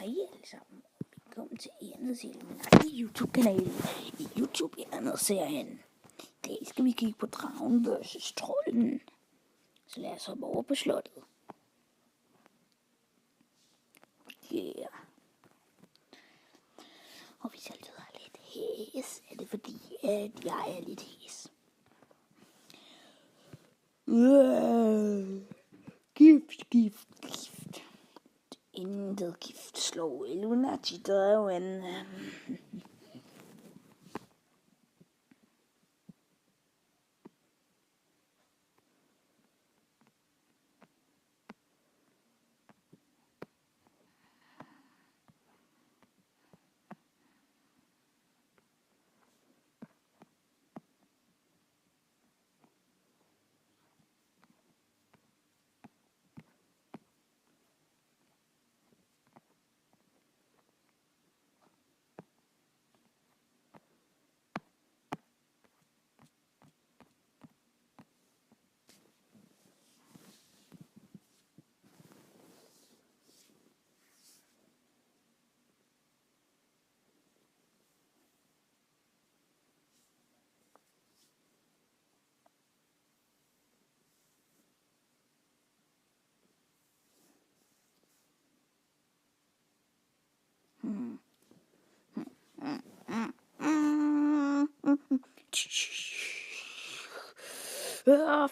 Hej alle sammen. Velkommen til Ernest til min egen YouTube-kanal i YouTube Ernest-serien. I dag skal vi kigge på dragen vs. trolden. Så lad os hoppe over på slottet. Yeah. Og hvis jeg lyder lidt hæs, er det fordi, at jeg er lidt hæs. Gift, gift, gift. Intet gift slår Illuminati-dragen.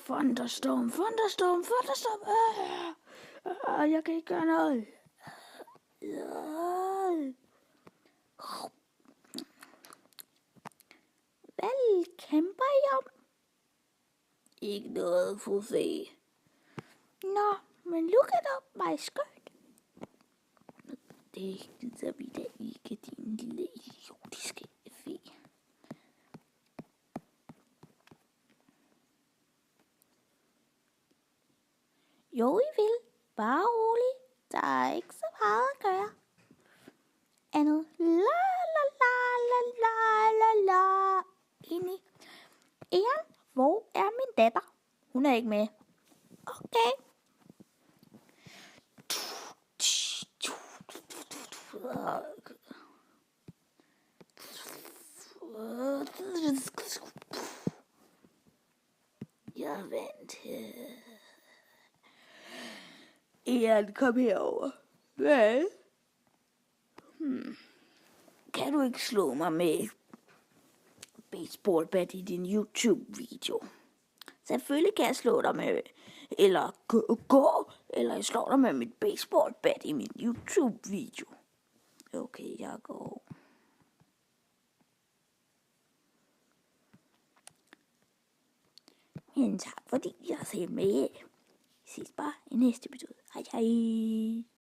Thunderstorm, thunderstorm, thunderstorm. Jeg kan ikke gøre noget. Hvad kæmper I om? Ikke noget, fru Fe. Nå, men look it up, my skirt. Det gider vi da ikke, din lille idiotiske fe. Jo, I vil. Bare rolig. Der er ikke så meget at gøre. Andet la la la la la la la. Inde. Ehren, hvor er min datter? Hun er ikke med. Okay. Jeg vandt. Ehren, kom herover. Hvad? Kan du ikke slå mig med baseballbat i din YouTube-video? Selvfølgelig kan jeg slå dig med, eller gå, eller jeg slår dig med mit baseballbat i min YouTube-video. Okay, jeg går. Men tak fordi jeg ser med. Vi ses bare i næste episode. Hej hej.